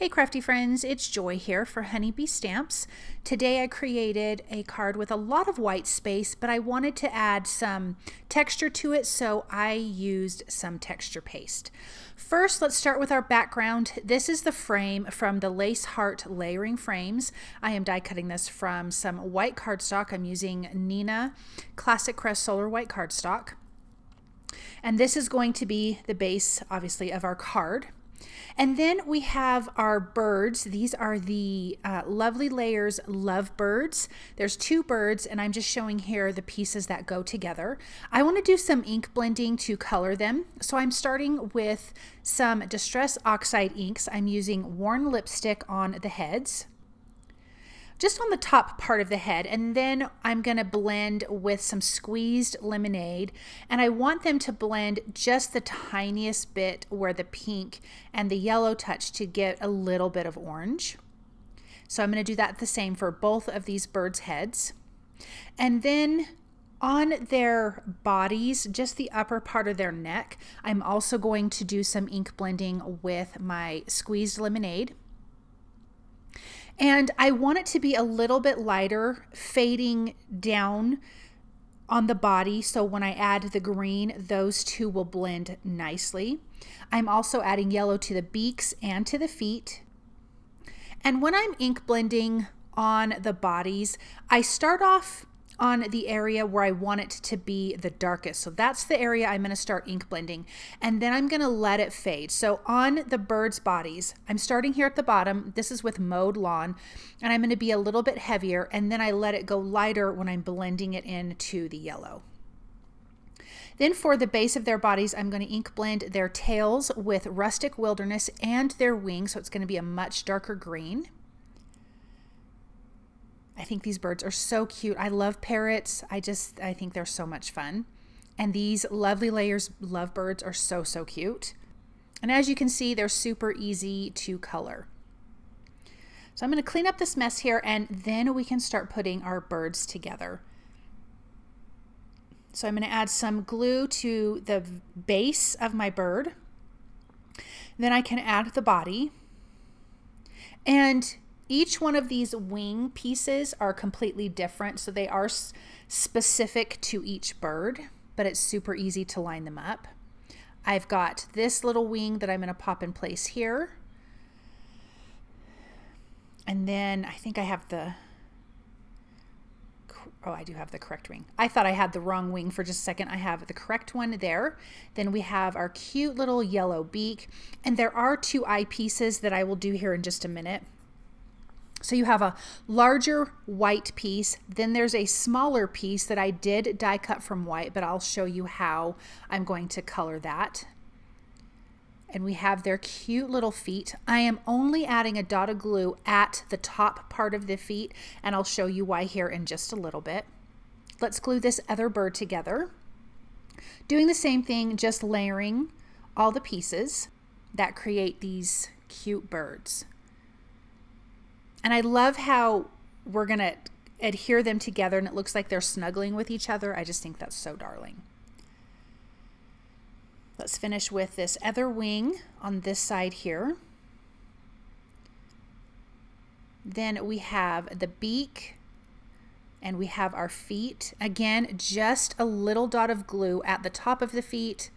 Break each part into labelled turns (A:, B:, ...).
A: Hey crafty friends, it's Joy here for Honeybee Stamps. Today I created a card with a lot of white space, but I wanted to add some texture to it, so I used some texture paste. First, let's start with our background. This is the frame from the Lace Heart layering frames. I am die cutting this from some white cardstock. I'm using Neenah Classic Crest Solar White cardstock. And this is going to be the base, obviously, of our card. And then we have our birds. These are the Lovely Layers Love Birds. There's two birds, and I'm just showing here the pieces that go together. I want to do some ink blending to color them. So I'm starting with some Distress Oxide inks. I'm using Worn Lipstick on the heads, just on the top part of the head, and then I'm going to blend with some Squeezed Lemonade, and I want them to blend just the tiniest bit where the pink and the yellow touch to get a little bit of orange. So I'm going to do that the same for both of these birds' heads. And then on their bodies, just the upper part of their neck, I'm also going to do some ink blending with my Squeezed Lemonade. And I want it to be a little bit lighter, fading down on the body, so when I add the green, those two will blend nicely. I'm also adding yellow to the beaks and to the feet. And when I'm ink blending on the bodies, I start off on the area where I want it to be the darkest. So that's the area I'm going to start ink blending, and then I'm going to let it fade. So on the birds' bodies, I'm starting here at the bottom. This is with Mowed Lawn, and I'm going to be a little bit heavier, and then I let it go lighter when I'm blending it into the yellow. Then for the base of their bodies, I'm going to ink blend their tails with Rustic Wilderness and their wings, so it's going to be a much darker green. I think these birds are so cute. I love parrots. I think they're so much fun. And these Lovely Layers lovebirds are so, so cute. And as you can see, they're super easy to color. So I'm going to clean up this mess here, and then we can start putting our birds together. So I'm going to add some glue to the base of my bird. Then I can add the body. And each one of these wing pieces are completely different, so they are specific to each bird, but it's super easy to line them up. I've got this little wing that I'm going to pop in place here. And then I think I have I do have the correct wing. I thought I had the wrong wing for just a second. I have the correct one there. Then we have our cute little yellow beak, and there are two eye pieces that I will do here in just a minute. So you have a larger white piece, then there's a smaller piece that I did die cut from white, but I'll show you how I'm going to color that. And we have their cute little feet. I am only adding a dot of glue at the top part of the feet, and I'll show you why here in just a little bit. Let's glue this other bird together. Doing the same thing, just layering all the pieces that create these cute birds. And I love how we're going to adhere them together and it looks like they're snuggling with each other. I just think that's so darling. Let's finish with this other wing on this side here. Then we have the beak and we have our feet. Again, just a little dot of glue at the top of the feet.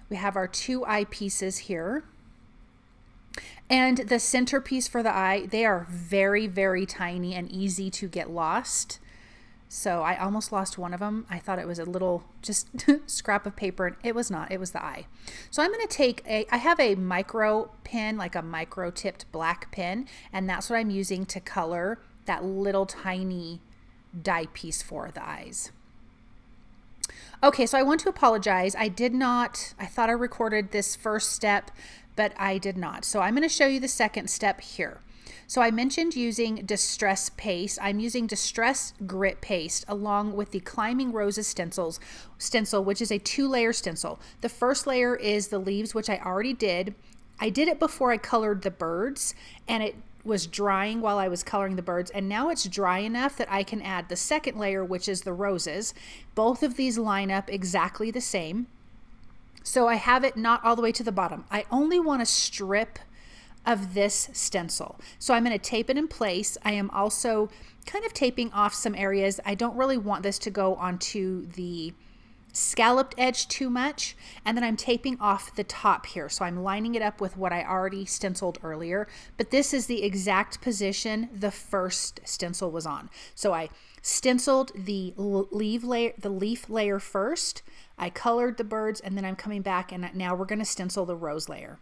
A: We have our two eye pieces here. And the centerpiece for the eye, they are very, very tiny and easy to get lost. So I almost lost one of them. I thought it was a little just scrap of paper, and it was not. It was the eye. So I'm going to take I have a micro pen, like a micro tipped black pen, and that's what I'm using to color that little tiny die piece for the eyes. Okay, so I want to apologize. I thought I recorded this first step, but I did not. So I'm going to show you the second step here. So I mentioned using Distress Paste. I'm using Distress Grit Paste along with the Climbing Roses stencil, which is a 2-layer stencil. The first layer is the leaves, which I already did. I did it before I colored the birds, and it was drying while I was coloring the birds, and now it's dry enough that I can add the second layer, which is the roses. Both of these line up exactly the same. So I have it not all the way to the bottom. I only want to strip of this stencil. So I'm going to tape it in place. I am also kind of taping off some areas. I don't really want this to go onto the scalloped edge too much, and then I'm taping off the top here. So I'm lining it up with what I already stenciled earlier, but this is the exact position the first stencil was on. So I stenciled the leaf layer first, I colored the birds, and then I'm coming back and now we're going to stencil the rose layer.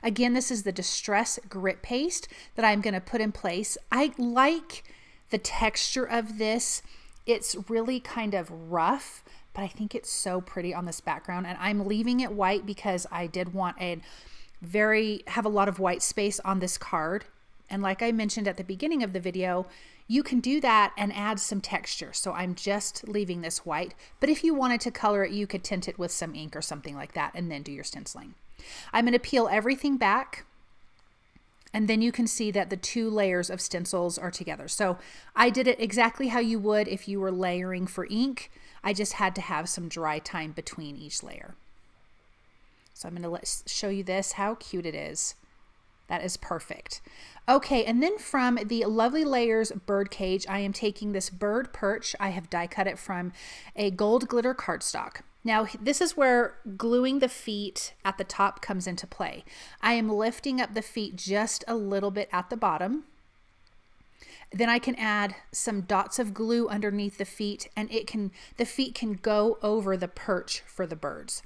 A: Again, this is the Distress Grit Paste that I'm going to put in place. I like the texture of this. It's really kind of rough, but I think it's so pretty on this background, and I'm leaving it white because I did want have a lot of white space on this card. And like I mentioned at the beginning of the video, you can do that and add some texture. So I'm just leaving this white, but if you wanted to color it, you could tint it with some ink or something like that and then do your stenciling. I'm going to peel everything back, and then you can see that the two layers of stencils are together. So I did it exactly how you would if you were layering for ink. I just had to have some dry time between each layer. So I'm going to show you this, how cute it is. That is perfect. Okay, and then from the Lovely Layers bird cage, I am taking this bird perch. I have die cut it from a gold glitter cardstock. Now, this is where gluing the feet at the top comes into play. I am lifting up the feet just a little bit at the bottom. Then I can add some dots of glue underneath the feet, and the feet can go over the perch for the birds.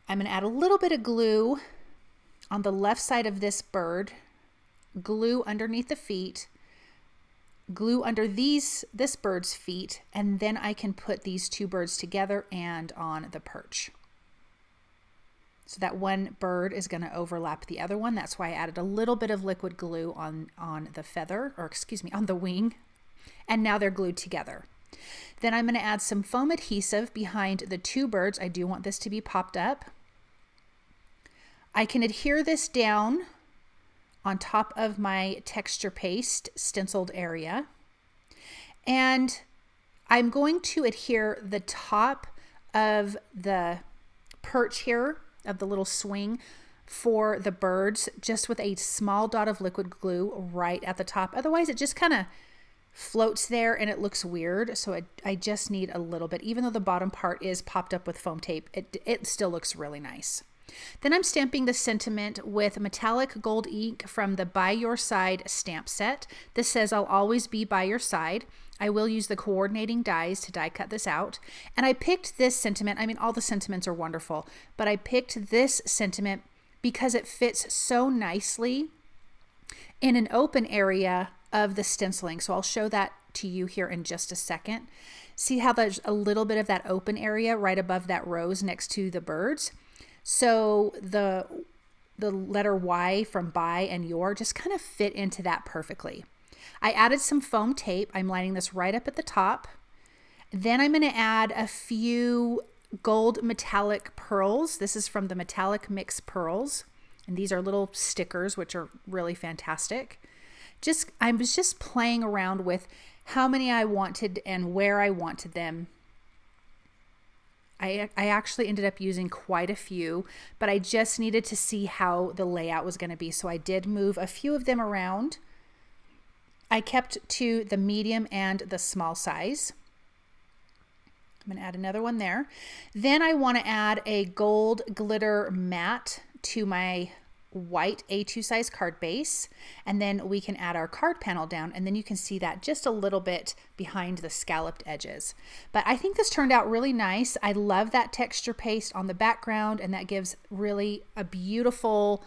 A: I'm going to add a little bit of glue on the left side of this bird, glue underneath the feet, glue under this bird's feet, and then I can put these two birds together and on the perch. So that one bird is going to overlap the other one. That's why I added a little bit of liquid glue on the feather, or excuse me, on the wing. And now they're glued together. Then I'm going to add some foam adhesive behind the two birds. I do want this to be popped up. I can adhere this down on top of my texture paste stenciled area. And I'm going to adhere the top of the perch here, of the little swing for the birds, just with a small dot of liquid glue right at the top. Otherwise it just kind of floats there and it looks weird. So I just need a little bit. Even though the bottom part is popped up with foam tape, it still looks really nice. Then I'm stamping the sentiment with metallic gold ink from the By Your Side stamp set. This says, "I'll always be by your side." I will use the coordinating dies to die cut this out. And I picked this sentiment. I mean, all the sentiments are wonderful, but I picked this sentiment because it fits so nicely in an open area of the stenciling. So I'll show that to you here in just a second. See how there's a little bit of that open area right above that rose next to the birds? So the letter Y from by and your just kind of fit into that perfectly. I added some foam tape. I'm lining this right up at the top. Then I'm going to add a few gold metallic pearls. This is from the Metallic Mix Pearls. And these are little stickers, which are really fantastic. I was just playing around with how many I wanted and where I wanted them. I actually ended up using quite a few, but I just needed to see how the layout was going to be. So I did move a few of them around. I kept to the medium and the small size. I'm going to add another one there. Then I want to add a gold glitter matte to my white A2 size card base, and then we can add our card panel down, and then you can see that just a little bit behind the scalloped edges. But I think this turned out really nice. I love that texture paste on the background, and that gives really a beautiful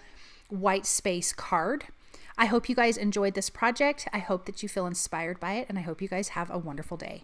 A: white space card. I hope you guys enjoyed this project. I hope that you feel inspired by it, and I hope you guys have a wonderful day.